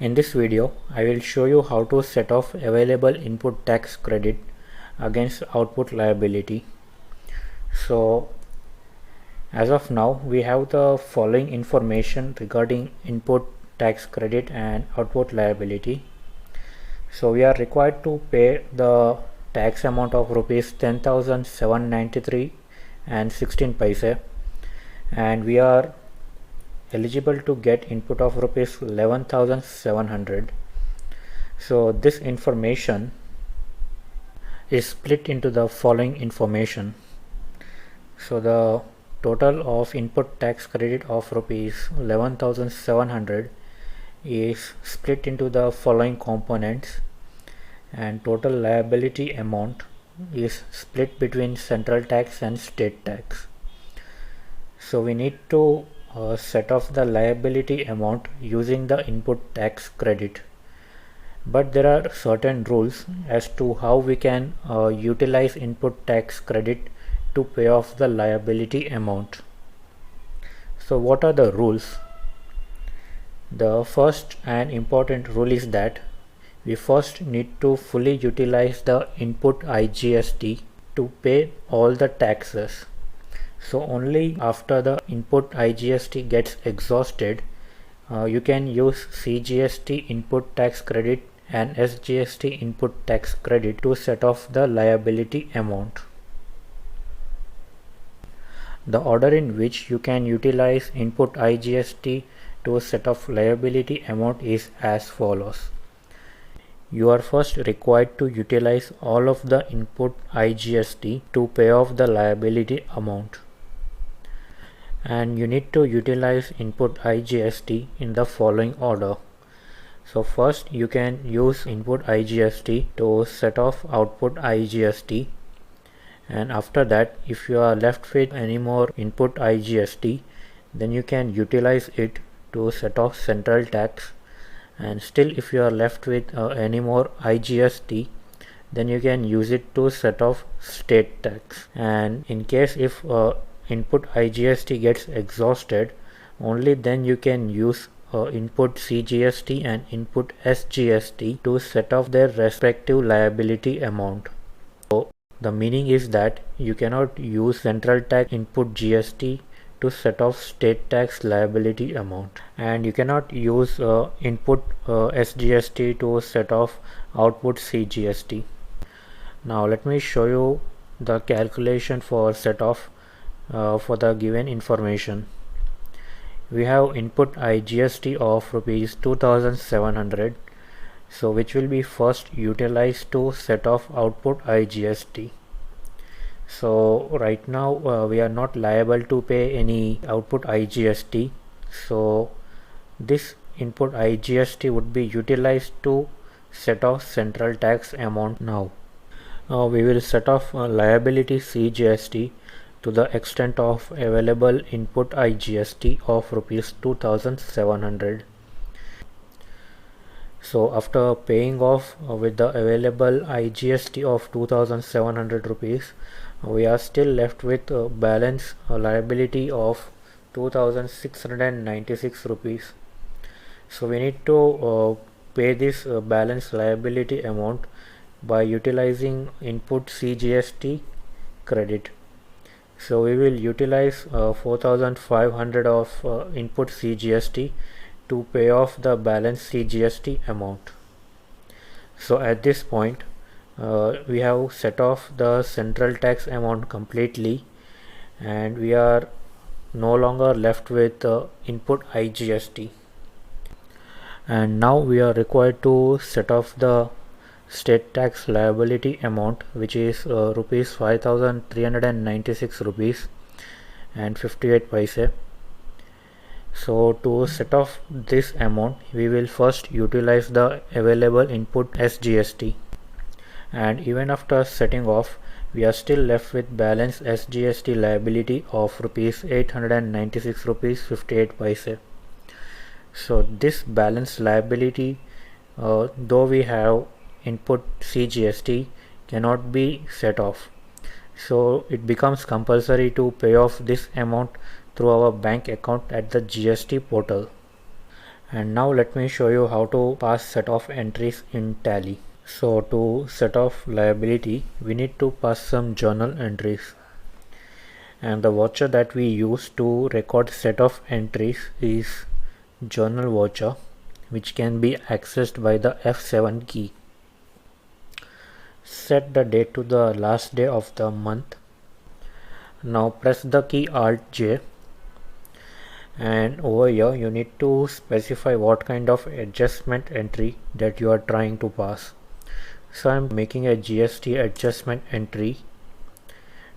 In this video, I will show you how to set off available input tax credit against output liability. So, as of now, we have the following information regarding input tax credit and output liability. So, we are required to pay the tax amount of rupees 10,793 and 16 paise, and we are eligible to get input of rupees 11,700. So this information is split into the following information. So the total of input tax credit of rupees 11,700 is split into the following components, and total liability amount is split between central tax and state tax. So we need to set off the liability amount using the input tax credit, but there are certain rules as to how we can utilize input tax credit to pay off the liability amount. So what are the rules? The first and important rule is that we first need to fully utilize the input IGST to pay all the taxes. So only after the input IGST gets exhausted, you can use CGST input tax credit and SGST input tax credit to set off the liability amount. The order in which you can utilize input IGST to set off liability amount is as follows. You are first required to utilize all of the input IGST to pay off the liability amount, and you need to utilize input IGST in the following order. So first you can use input IGST to set off output IGST, and after that, if you are left with any more input IGST, then you can utilize it to set off central tax, and still if you are left with any more IGST, then you can use it to set off state tax. And in case if input IGST gets exhausted, only then you can use input CGST and input SGST to set off their respective liability amount. So the meaning is that you cannot use central tax input GST to set off state tax liability amount, and you cannot use input SGST to set off output CGST. Now let me show you the calculation for set off for the given information. We have input IGST of rupees 2,700, so which will be first utilized to set off output IGST. So right now we are not liable to pay any output IGST, so this input IGST would be utilized to set off central tax amount. Now we will set off liability CGST to the extent of available input IGST of rupees 2,700. So after paying off with the available IGST of 2,700 rupees, we are still left with balance liability of 2,696 rupees. So we need to pay this balance liability amount by utilizing input CGST credit. So we will utilize 4,500 of input CGST to pay off the balance CGST amount. So at this point we have set off the central tax amount completely, and we are no longer left with input IGST. And now we are required to set off the state tax liability amount, which is rupees 5,396 rupees and 58 paise. So to set off this amount, we will first utilize the available input SGST, and even after setting off, we are still left with balance SGST liability of rupees 896 rupees 58 paise. So this balance liability, though we have input CGST, cannot be set off, so it becomes compulsory to pay off this amount through our bank account at the GST portal. And now let me show you how to pass set of entries in Tally. So to set off liability, we need to pass some journal entries. And the voucher that we use to record set of entries is journal voucher, which can be accessed by the F7 key. Set the date to the last day of the month. Now press the key Alt J, and over here you need to specify what kind of adjustment entry that you are trying to pass. So I am making a GST adjustment entry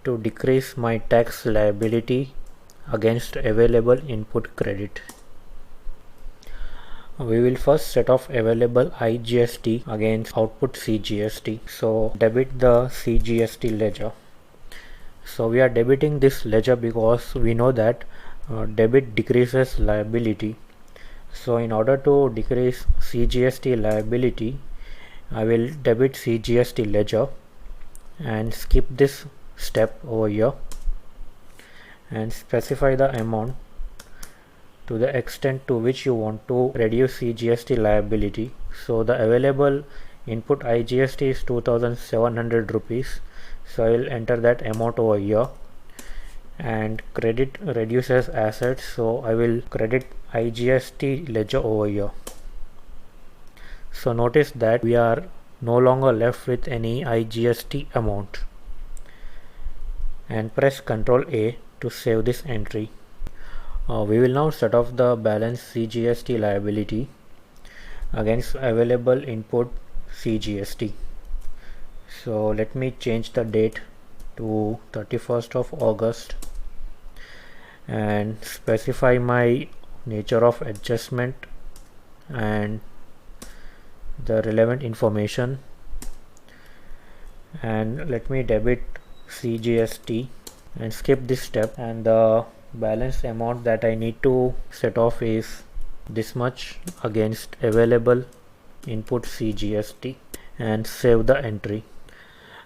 to decrease my tax liability against available input credit. We will first set off available IGST against output CGST. So debit the CGST ledger. So we are debiting this ledger because we know that debit decreases liability. So in order to decrease CGST liability, I will debit CGST ledger and skip this step over here and specify the amount to the extent to which you want to reduce CGST liability. So the available input IGST is 2700 rupees. So I will enter that amount over here, and credit reduces assets, so I will credit IGST ledger over here. So notice that we are no longer left with any IGST amount, and press Ctrl A to save this entry. We will now set off the balance CGST liability against available input CGST. So let me change the date to 31st of August and specify my nature of adjustment and the relevant information, and let me debit CGST and skip this step, and the balance amount that I need to set off is this much against available input CGST, and save the entry.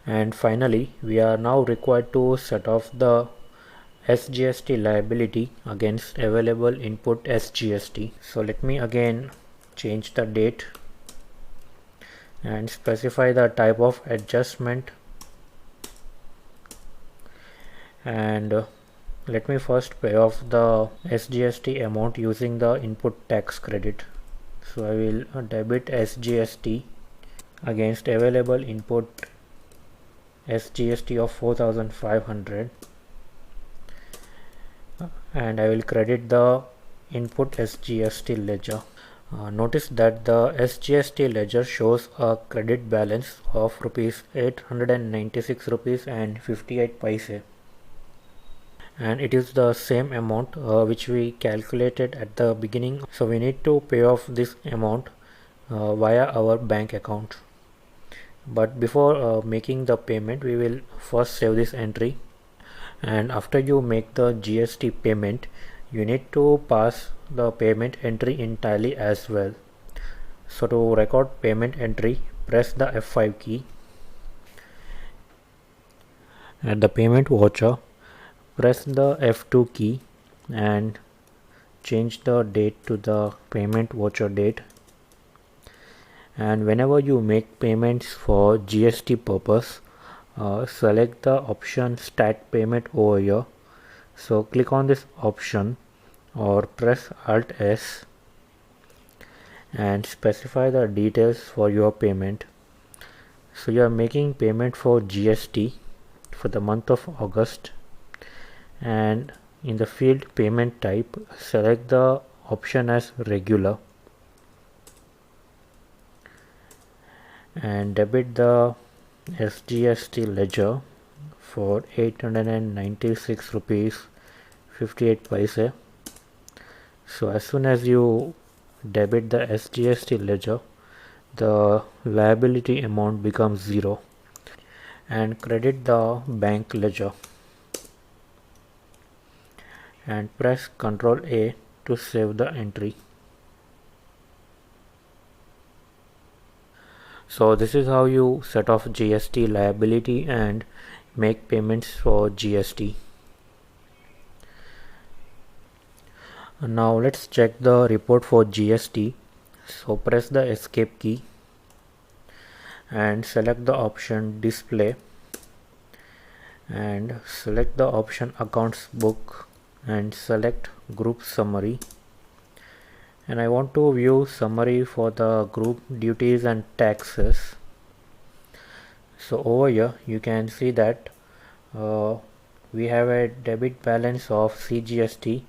And finally we are now required to set off the SGST liability against available input SGST. So let me again change the date and specify the type of adjustment, and let me first pay off the SGST amount using the input tax credit. So I will debit SGST against available input SGST of 4500, and I will credit the input SGST ledger. Notice that the SGST ledger shows a credit balance of rupees 896 rupees and 58 paise, and it is the same amount which we calculated at the beginning. So we need to pay off this amount via our bank account. But before making the payment, we will first save this entry, and after you make the GST payment, you need to pass the payment entry in Tally as well. So to record payment entry, press the F5 key. At the payment voucher, press the F2 key and change the date to the payment voucher date. And whenever you make payments for GST purpose, select the option Stat Payment over here. So click on this option or press Alt S and specify the details for your payment. So you are making payment for GST for the month of August, and in the field payment type, select the option as regular and debit the SGST ledger for 896 rupees 58 paise. So as soon as you debit the SGST ledger, the liability amount becomes 0, and credit the bank ledger and press Ctrl A to save the entry. So this is how you set off GST liability and make payments for GST. Now let's check the report for GST. So press the escape key and select the option display and select the option accounts book and select group summary, and I want to view summary for the group duties and taxes. So over here you can see that we have a debit balance of CGST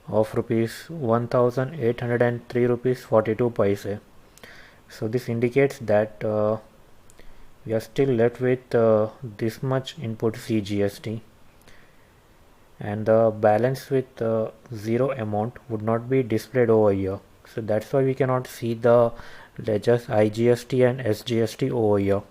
of rupees 1803 rupees 42 paise. So this indicates that we are still left with this much input CGST, and the balance with zero amount would not be displayed over here. So that's why we cannot see the ledgers IGST and SGST over here.